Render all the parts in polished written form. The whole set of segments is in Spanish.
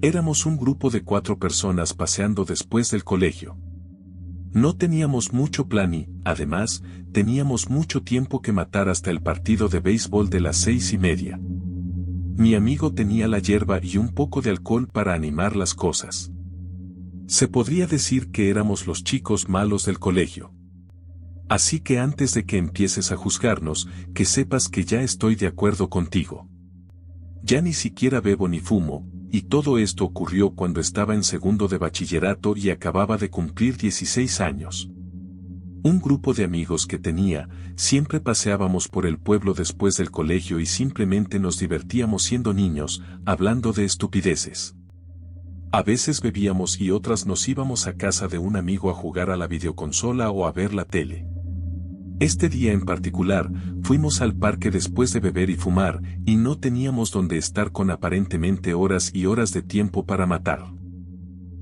Éramos un grupo de 4 personas paseando después del colegio. No teníamos mucho plan y, además, teníamos mucho tiempo que matar hasta el partido de béisbol de las 6:30. Mi amigo tenía la yerba y un poco de alcohol para animar las cosas. Se podría decir que éramos los chicos malos del colegio. Así que antes de que empieces a juzgarnos, que sepas que ya estoy de acuerdo contigo. Ya ni siquiera bebo ni fumo, y todo esto ocurrió cuando estaba en segundo de bachillerato y acababa de cumplir 16 años. Un grupo de amigos que tenía, siempre paseábamos por el pueblo después del colegio y simplemente nos divertíamos siendo niños, hablando de estupideces. A veces bebíamos y otras nos íbamos a casa de un amigo a jugar a la videoconsola o a ver la tele. Este día en particular, fuimos al parque después de beber y fumar, y no teníamos donde estar con aparentemente horas y horas de tiempo para matar.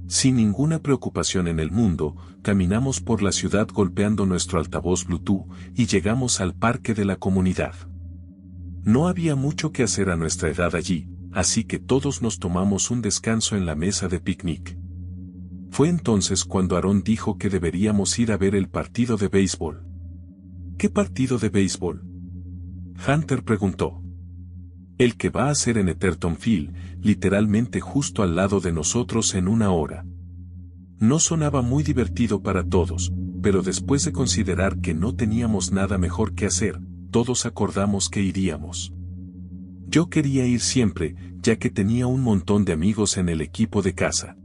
Sin ninguna preocupación en el mundo, caminamos por la ciudad golpeando nuestro altavoz Bluetooth y llegamos al parque de la comunidad. No había mucho que hacer a nuestra edad allí, así que todos nos tomamos un descanso en la mesa de picnic. Fue entonces cuando Aaron dijo que deberíamos ir a ver el partido de béisbol. ¿Qué partido de béisbol?, Hunter preguntó. El que va a ser en Etherton Field, literalmente justo al lado de nosotros en 1 hora. No sonaba muy divertido para todos, pero después de considerar que no teníamos nada mejor que hacer, todos acordamos que iríamos. Yo quería ir siempre, ya que tenía un montón de amigos en el equipo de casa.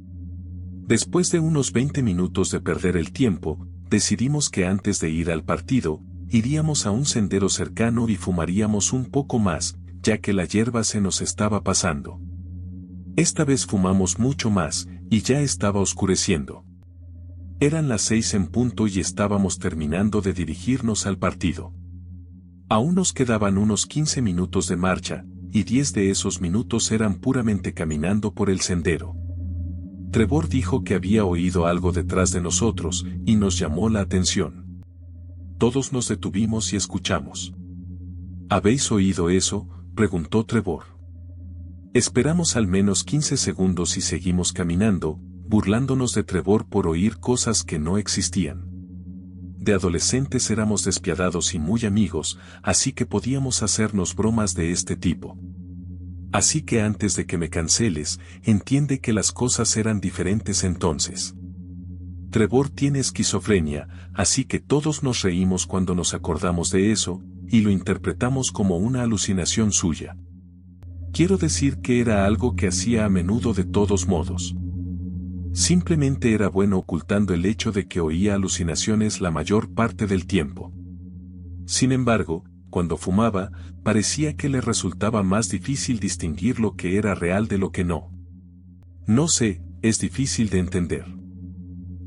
Después de unos 20 minutos de perder el tiempo, decidimos que antes de ir al partido, iríamos a un sendero cercano y fumaríamos un poco más, ya que la hierba se nos estaba pasando. Esta vez fumamos mucho más, y ya estaba oscureciendo. Eran las 6 en punto y estábamos terminando de dirigirnos al partido. Aún nos quedaban unos 15 minutos de marcha, y 10 de esos minutos eran puramente caminando por el sendero. Trevor dijo que había oído algo detrás de nosotros, y nos llamó la atención. Todos nos detuvimos y escuchamos. ¿Habéis oído eso?, preguntó Trevor. Esperamos al menos 15 segundos y seguimos caminando, burlándonos de Trevor por oír cosas que no existían. De adolescentes éramos despiadados y muy amigos, así que podíamos hacernos bromas de este tipo. Así que antes de que me canceles, entiende que las cosas eran diferentes entonces. Trevor tiene esquizofrenia, así que todos nos reímos cuando nos acordamos de eso, y lo interpretamos como una alucinación suya. Quiero decir que era algo que hacía a menudo de todos modos. Simplemente era bueno ocultando el hecho de que oía alucinaciones la mayor parte del tiempo. Sin embargo, cuando fumaba, parecía que le resultaba más difícil distinguir lo que era real de lo que no. No sé, es difícil de entender.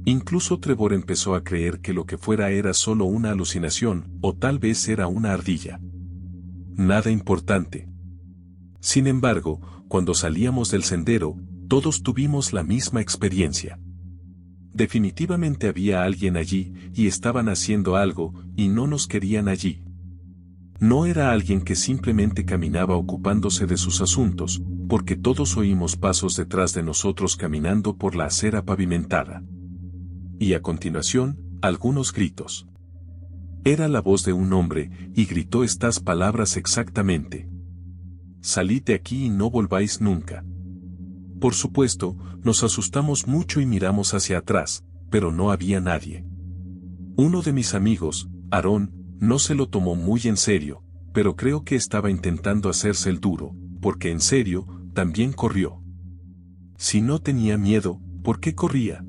Incluso Trevor empezó a creer que lo que fuera era solo una alucinación, o tal vez era una ardilla. Nada importante. Sin embargo, cuando salíamos del sendero, todos tuvimos la misma experiencia. Definitivamente había alguien allí, y estaban haciendo algo, y no nos querían allí. No era alguien que simplemente caminaba ocupándose de sus asuntos, porque todos oímos pasos detrás de nosotros caminando por la acera pavimentada. Y a continuación, algunos gritos. Era la voz de un hombre, y gritó estas palabras exactamente. Salid de aquí y no volváis nunca. Por supuesto, nos asustamos mucho y miramos hacia atrás, pero no había nadie. Uno de mis amigos, Aaron, no se lo tomó muy en serio, pero creo que estaba intentando hacerse el duro, porque en serio, también corrió. Si no tenía miedo, ¿por qué corría?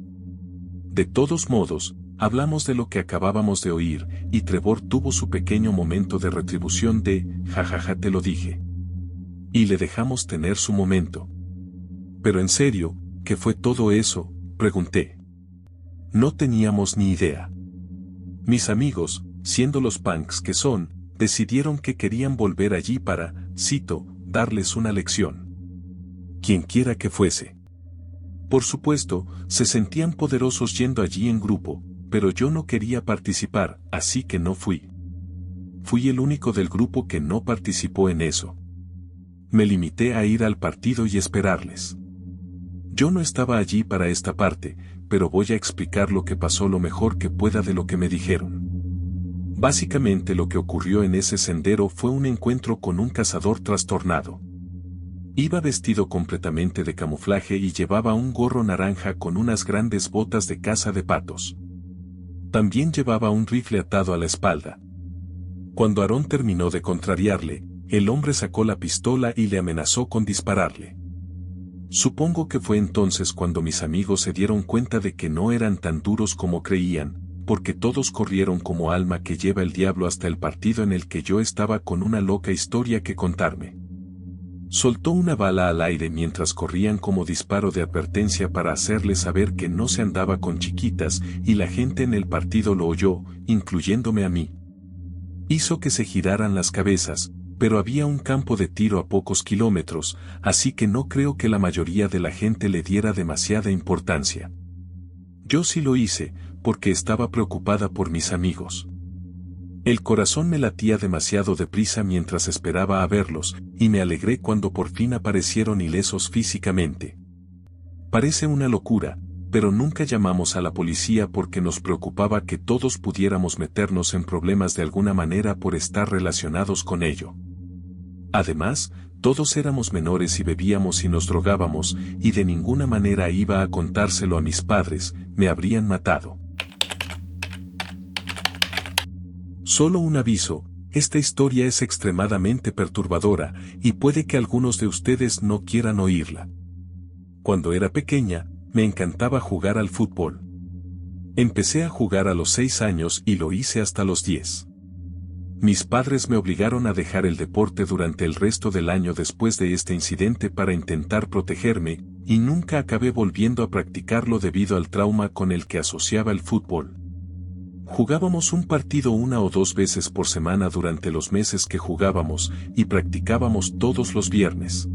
De todos modos, hablamos de lo que acabábamos de oír, y Trevor tuvo su pequeño momento de retribución de, jajaja te lo dije. Y le dejamos tener su momento. Pero en serio, ¿qué fue todo eso?, pregunté. No teníamos ni idea. Mis amigos, siendo los punks que son, decidieron que querían volver allí para, cito, darles una lección. Quienquiera que fuese. Por supuesto, se sentían poderosos yendo allí en grupo, pero yo no quería participar, así que no fui. Fui el único del grupo que no participó en eso. Me limité a ir al partido y esperarles. Yo no estaba allí para esta parte, pero voy a explicar lo que pasó lo mejor que pueda de lo que me dijeron. Básicamente lo que ocurrió en ese sendero fue un encuentro con un cazador trastornado. Iba vestido completamente de camuflaje y llevaba un gorro naranja con unas grandes botas de caza de patos. También llevaba un rifle atado a la espalda. Cuando Aarón terminó de contrariarle, el hombre sacó la pistola y le amenazó con dispararle. Supongo que fue entonces cuando mis amigos se dieron cuenta de que no eran tan duros como creían, porque todos corrieron como alma que lleva el diablo hasta el partido en el que yo estaba con una loca historia que contarme. Soltó una bala al aire mientras corrían como disparo de advertencia para hacerles saber que no se andaba con chiquitas, y la gente en el partido lo oyó, incluyéndome a mí. Hizo que se giraran las cabezas, pero había un campo de tiro a pocos kilómetros, así que no creo que la mayoría de la gente le diera demasiada importancia. Yo sí lo hice, porque estaba preocupada por mis amigos. El corazón me latía demasiado deprisa mientras esperaba a verlos, y me alegré cuando por fin aparecieron ilesos físicamente. Parece una locura, pero nunca llamamos a la policía porque nos preocupaba que todos pudiéramos meternos en problemas de alguna manera por estar relacionados con ello. Además, todos éramos menores y bebíamos y nos drogábamos, y de ninguna manera iba a contárselo a mis padres, me habrían matado. Solo un aviso, esta historia es extremadamente perturbadora, y puede que algunos de ustedes no quieran oírla. Cuando era pequeña, me encantaba jugar al fútbol. Empecé a jugar a los 6 años y lo hice hasta los 10. Mis padres me obligaron a dejar el deporte durante el resto del año después de este incidente para intentar protegerme, y nunca acabé volviendo a practicarlo debido al trauma con el que asociaba el fútbol. Jugábamos un partido 1 o 2 veces por semana durante los meses que jugábamos, y practicábamos todos los viernes.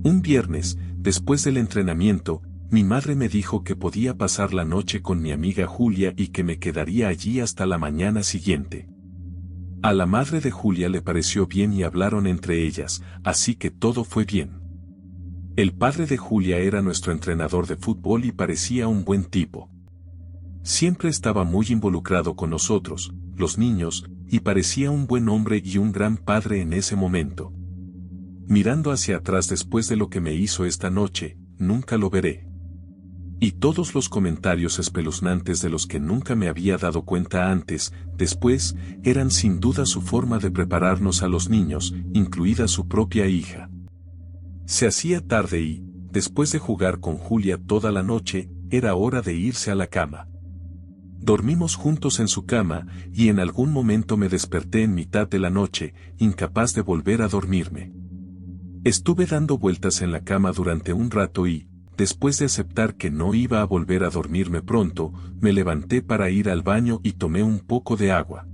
Un viernes, después del entrenamiento, mi madre me dijo que podía pasar la noche con mi amiga Julia y que me quedaría allí hasta la mañana siguiente. A la madre de Julia le pareció bien y hablaron entre ellas, así que todo fue bien. El padre de Julia era nuestro entrenador de fútbol y parecía un buen tipo. Siempre estaba muy involucrado con nosotros, los niños, y parecía un buen hombre y un gran padre en ese momento. Mirando hacia atrás después de lo que me hizo esta noche, nunca lo veré. Y todos los comentarios espeluznantes de los que nunca me había dado cuenta antes, después, eran sin duda su forma de prepararnos a los niños, incluida su propia hija. Se hacía tarde y, después de jugar con Julia toda la noche, era hora de irse a la cama. Dormimos juntos en su cama, y en algún momento me desperté en mitad de la noche, incapaz de volver a dormirme. Estuve dando vueltas en la cama durante un rato y, después de aceptar que no iba a volver a dormirme pronto, me levanté para ir al baño y tomé un poco de agua.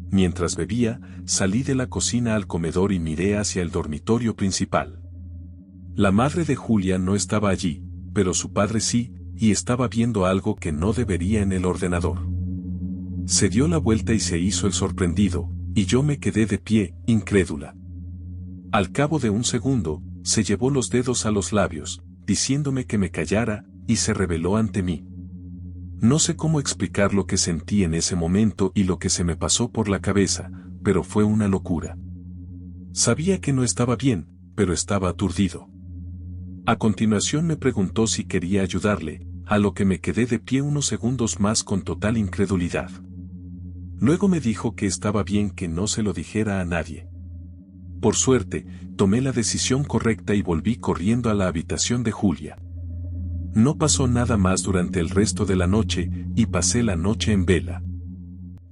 Mientras bebía, salí de la cocina al comedor y miré hacia el dormitorio principal. La madre de Julia no estaba allí, pero su padre sí, y estaba viendo algo que no debería en el ordenador. Se dio la vuelta y se hizo el sorprendido, y yo me quedé de pie, incrédula. Al cabo de un segundo, se llevó los dedos a los labios, diciéndome que me callara, y se reveló ante mí. No sé cómo explicar lo que sentí en ese momento y lo que se me pasó por la cabeza, pero fue una locura. Sabía que no estaba bien, pero estaba aturdido. A continuación me preguntó si quería ayudarle, a lo que me quedé de pie unos segundos más con total incredulidad. Luego me dijo que estaba bien que no se lo dijera a nadie. Por suerte, tomé la decisión correcta y volví corriendo a la habitación de Julia. No pasó nada más durante el resto de la noche, y pasé la noche en vela.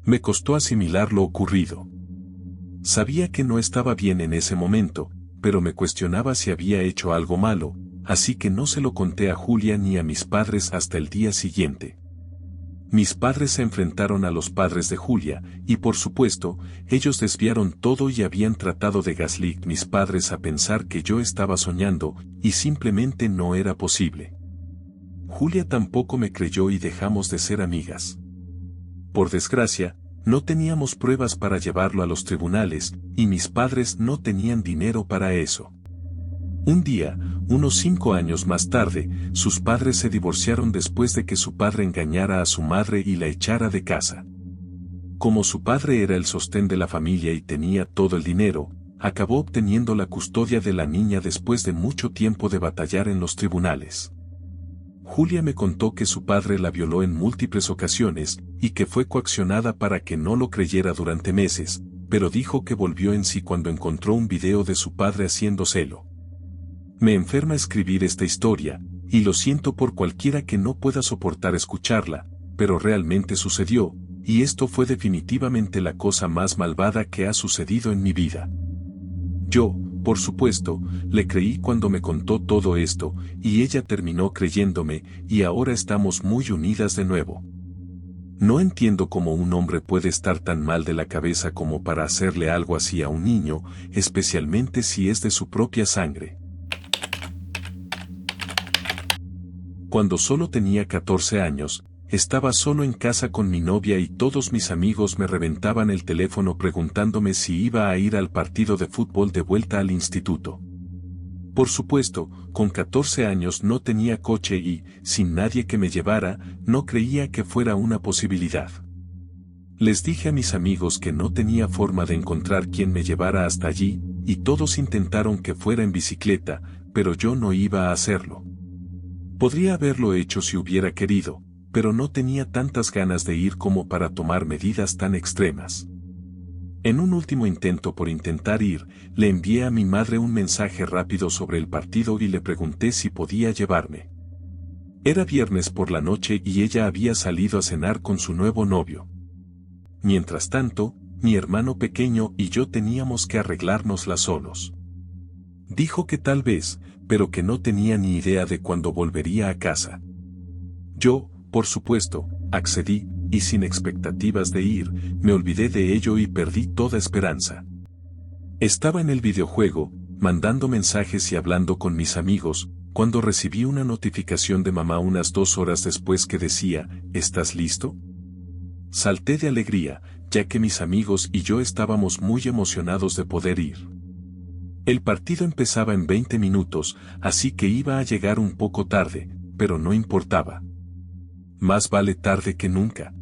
Me costó asimilar lo ocurrido. Sabía que no estaba bien en ese momento, pero me cuestionaba si había hecho algo malo, así que no se lo conté a Julia ni a mis padres hasta el día siguiente. Mis padres se enfrentaron a los padres de Julia, y por supuesto, ellos desviaron todo y habían tratado de gaslight mis padres a pensar que yo estaba soñando, y simplemente no era posible. Julia tampoco me creyó y dejamos de ser amigas. Por desgracia, no teníamos pruebas para llevarlo a los tribunales, y mis padres no tenían dinero para eso. Un día, unos 5 años más tarde, sus padres se divorciaron después de que su padre engañara a su madre y la echara de casa. Como su padre era el sostén de la familia y tenía todo el dinero, acabó obteniendo la custodia de la niña después de mucho tiempo de batallar en los tribunales. Julia me contó que su padre la violó en múltiples ocasiones y que fue coaccionada para que no lo creyera durante meses, pero dijo que volvió en sí cuando encontró un video de su padre haciéndoselo. Me enferma escribir esta historia, y lo siento por cualquiera que no pueda soportar escucharla, pero realmente sucedió, y esto fue definitivamente la cosa más malvada que ha sucedido en mi vida. Yo, por supuesto, le creí cuando me contó todo esto, y ella terminó creyéndome, y ahora estamos muy unidas de nuevo. No entiendo cómo un hombre puede estar tan mal de la cabeza como para hacerle algo así a un niño, especialmente si es de su propia sangre. Cuando solo tenía 14 años, estaba solo en casa con mi novia y todos mis amigos me reventaban el teléfono preguntándome si iba a ir al partido de fútbol de vuelta al instituto. Por supuesto, con 14 años no tenía coche y, sin nadie que me llevara, no creía que fuera una posibilidad. Les dije a mis amigos que no tenía forma de encontrar quien me llevara hasta allí, y todos intentaron que fuera en bicicleta, pero yo no iba a hacerlo. Podría haberlo hecho si hubiera querido, pero no tenía tantas ganas de ir como para tomar medidas tan extremas. En un último intento por intentar ir, le envié a mi madre un mensaje rápido sobre el partido y le pregunté si podía llevarme. Era viernes por la noche y ella había salido a cenar con su nuevo novio. Mientras tanto, mi hermano pequeño y yo teníamos que arreglárnosla solos. Dijo que tal vez, pero que no tenía ni idea de cuándo volvería a casa. Yo, por supuesto, accedí, y sin expectativas de ir, me olvidé de ello y perdí toda esperanza. Estaba en el videojuego, mandando mensajes y hablando con mis amigos, cuando recibí una notificación de mamá unas 2 horas después que decía, ¿estás listo? Salté de alegría, ya que mis amigos y yo estábamos muy emocionados de poder ir. El partido empezaba en 20 minutos, así que iba a llegar un poco tarde, pero no importaba. Más vale tarde que nunca.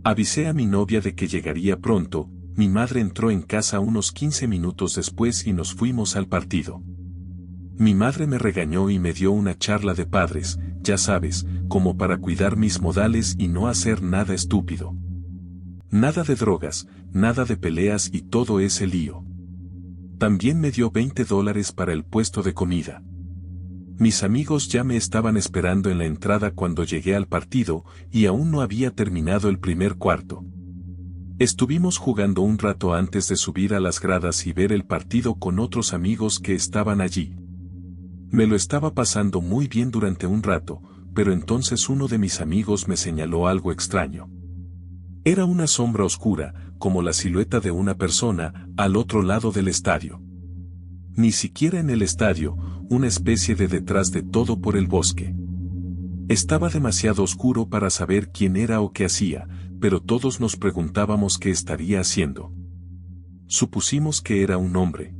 Avisé a mi novia de que llegaría pronto, mi madre entró en casa unos 15 minutos después y nos fuimos al partido. Mi madre me regañó y me dio una charla de padres, ya sabes, como para cuidar mis modales y no hacer nada estúpido. Nada de drogas, nada de peleas y todo ese lío. También me dio $20 para el puesto de comida. Mis amigos ya me estaban esperando en la entrada cuando llegué al partido, y aún no había terminado el primer cuarto. Estuvimos jugando un rato antes de subir a las gradas y ver el partido con otros amigos que estaban allí. Me lo estaba pasando muy bien durante un rato, pero entonces uno de mis amigos me señaló algo extraño. Era una sombra oscura, como la silueta de una persona, al otro lado del estadio. Ni siquiera en el estadio, una especie de detrás de todo por el bosque. Estaba demasiado oscuro para saber quién era o qué hacía, pero todos nos preguntábamos qué estaría haciendo. Supusimos que era un hombre.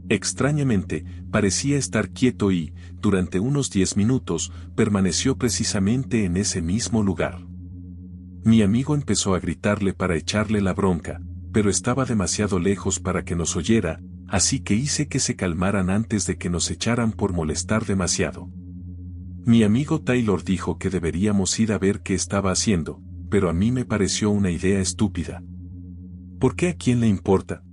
Extrañamente, parecía estar quieto y, durante unos 10 minutos, permaneció precisamente en ese mismo lugar. Mi amigo empezó a gritarle para echarle la bronca, pero estaba demasiado lejos para que nos oyera, así que hice que se calmaran antes de que nos echaran por molestar demasiado. Mi amigo Taylor dijo que deberíamos ir a ver qué estaba haciendo, pero a mí me pareció una idea estúpida. ¿Por qué a quién le importa?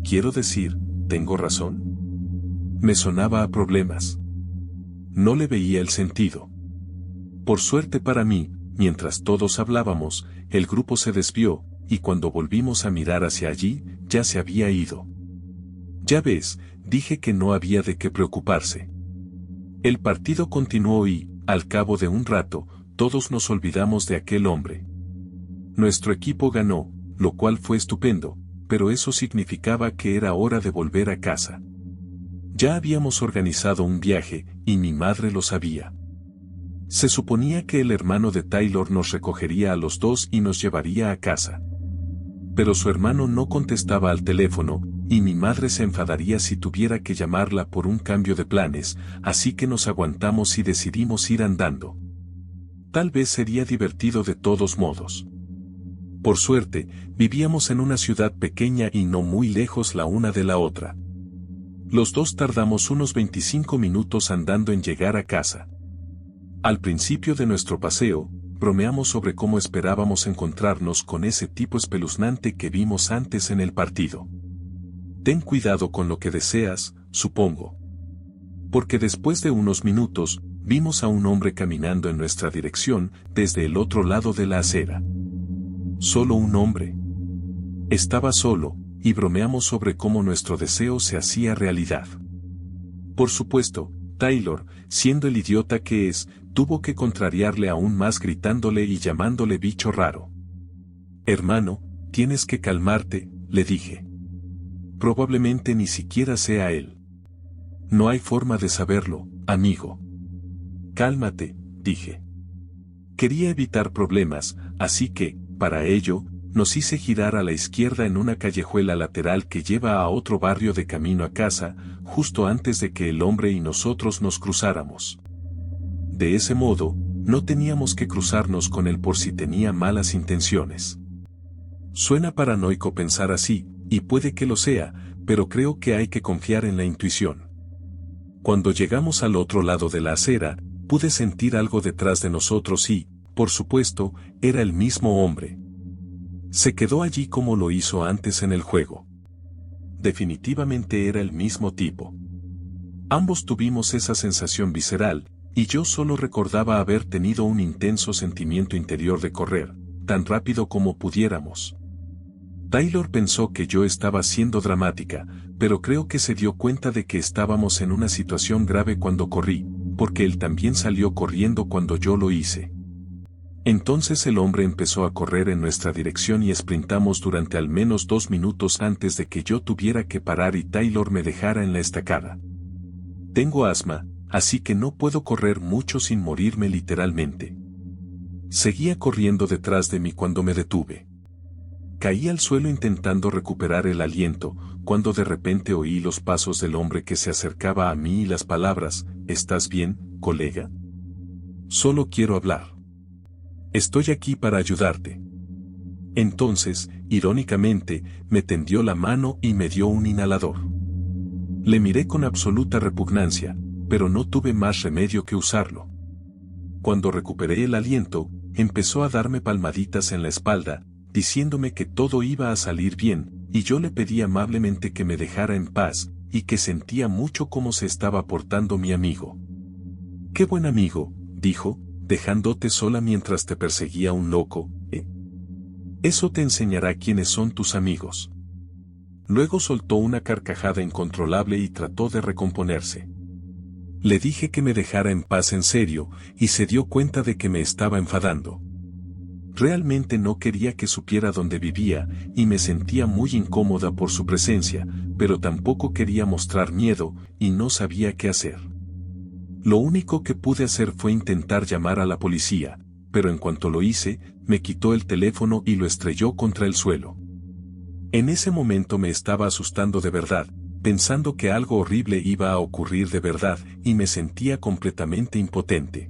Quiero decir, ¿tengo razón? Me sonaba a problemas. No le veía el sentido. Por suerte para mí, mientras todos hablábamos, el grupo se desvió, y cuando volvimos a mirar hacia allí, ya se había ido. Ya ves, dije que no había de qué preocuparse. El partido continuó y, al cabo de un rato, todos nos olvidamos de aquel hombre. Nuestro equipo ganó, lo cual fue estupendo, pero eso significaba que era hora de volver a casa. Ya habíamos organizado un viaje, y mi madre lo sabía. Se suponía que el hermano de Taylor nos recogería a los dos y nos llevaría a casa. Pero su hermano no contestaba al teléfono, y mi madre se enfadaría si tuviera que llamarla por un cambio de planes, así que nos aguantamos y decidimos ir andando. Tal vez sería divertido de todos modos. Por suerte, vivíamos en una ciudad pequeña y no muy lejos la una de la otra. Los dos tardamos unos 25 minutos andando en llegar a casa. Al principio de nuestro paseo, bromeamos sobre cómo esperábamos encontrarnos con ese tipo espeluznante que vimos antes en el partido. Ten cuidado con lo que deseas, supongo. Porque después de unos minutos, vimos a un hombre caminando en nuestra dirección desde el otro lado de la acera. Solo un hombre. Estaba solo, y bromeamos sobre cómo nuestro deseo se hacía realidad. Por supuesto, Taylor, siendo el idiota que es, tuvo que contrariarle aún más gritándole y llamándole bicho raro. Hermano, tienes que calmarte, le dije. Probablemente ni siquiera sea él. No hay forma de saberlo, amigo. Cálmate, dije. Quería evitar problemas, así que, para ello, nos hice girar a la izquierda en una callejuela lateral que lleva a otro barrio de camino a casa, justo antes de que el hombre y nosotros nos cruzáramos. De ese modo, no teníamos que cruzarnos con él por si tenía malas intenciones. Suena paranoico pensar así, y puede que lo sea, pero creo que hay que confiar en la intuición. Cuando llegamos al otro lado de la acera, pude sentir algo detrás de nosotros y, por supuesto, era el mismo hombre. Se quedó allí como lo hizo antes en el juego. Definitivamente era el mismo tipo. Ambos tuvimos esa sensación visceral, y yo solo recordaba haber tenido un intenso sentimiento interior de correr, tan rápido como pudiéramos. Taylor pensó que yo estaba siendo dramática, pero creo que se dio cuenta de que estábamos en una situación grave cuando corrí, porque él también salió corriendo cuando yo lo hice. Entonces el hombre empezó a correr en nuestra dirección y sprintamos durante al menos 2 minutos antes de que yo tuviera que parar y Taylor me dejara en la estacada. Tengo asma, así que no puedo correr mucho sin morirme literalmente. Seguía corriendo detrás de mí cuando me detuve. Caí al suelo intentando recuperar el aliento, cuando de repente oí los pasos del hombre que se acercaba a mí y las palabras, ¿estás bien, colega? Solo quiero hablar. Estoy aquí para ayudarte. Entonces, irónicamente, me tendió la mano y me dio un inhalador. Le miré con absoluta repugnancia, pero no tuve más remedio que usarlo. Cuando recuperé el aliento, empezó a darme palmaditas en la espalda, diciéndome que todo iba a salir bien, y yo le pedí amablemente que me dejara en paz, y que sentía mucho cómo se estaba portando mi amigo. «Qué buen amigo», dijo, «dejándote sola mientras te perseguía un loco, ¿eh? Eso te enseñará quiénes son tus amigos». Luego soltó una carcajada incontrolable y trató de recomponerse. Le dije que me dejara en paz en serio, y se dio cuenta de que me estaba enfadando. Realmente no quería que supiera dónde vivía, y me sentía muy incómoda por su presencia, pero tampoco quería mostrar miedo, y no sabía qué hacer. Lo único que pude hacer fue intentar llamar a la policía, pero en cuanto lo hice, me quitó el teléfono y lo estrelló contra el suelo. En ese momento me estaba asustando de verdad, pensando que algo horrible iba a ocurrir de verdad, y me sentía completamente impotente.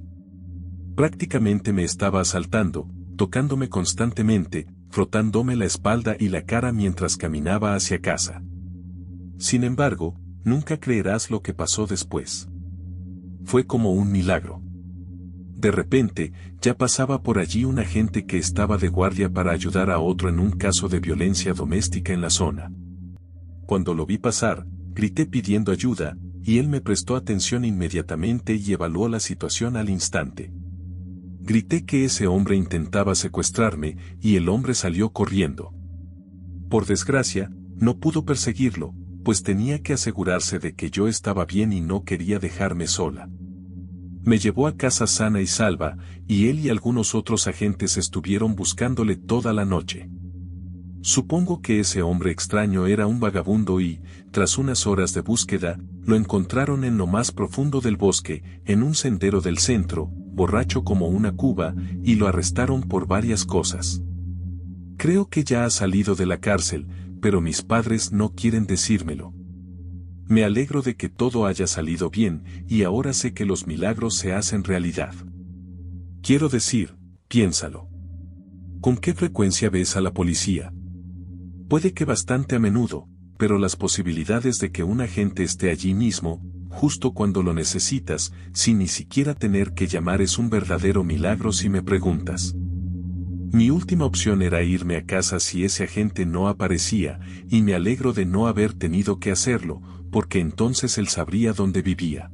Prácticamente me estaba asaltando, tocándome constantemente, frotándome la espalda y la cara mientras caminaba hacia casa. Sin embargo, nunca creerás lo que pasó después. Fue como un milagro. De repente, ya pasaba por allí un agente que estaba de guardia para ayudar a otro en un caso de violencia doméstica en la zona. Cuando lo vi pasar, grité pidiendo ayuda, y él me prestó atención inmediatamente y evaluó la situación al instante. Grité que ese hombre intentaba secuestrarme, y el hombre salió corriendo. Por desgracia, no pudo perseguirlo, pues tenía que asegurarse de que yo estaba bien y no quería dejarme sola. Me llevó a casa sana y salva, y él y algunos otros agentes estuvieron buscándole toda la noche. Supongo que ese hombre extraño era un vagabundo y, tras unas horas de búsqueda, lo encontraron en lo más profundo del bosque, en un sendero del centro, borracho como una cuba, y lo arrestaron por varias cosas. Creo que ya ha salido de la cárcel, pero mis padres no quieren decírmelo. Me alegro de que todo haya salido bien, y ahora sé que los milagros se hacen realidad. Quiero decir, piénsalo. ¿Con qué frecuencia ves a la policía? Puede que bastante a menudo, pero las posibilidades de que un agente esté allí mismo, justo cuando lo necesitas, sin ni siquiera tener que llamar, es un verdadero milagro si me preguntas. Mi última opción era irme a casa si ese agente no aparecía, y me alegro de no haber tenido que hacerlo, porque entonces él sabría dónde vivía.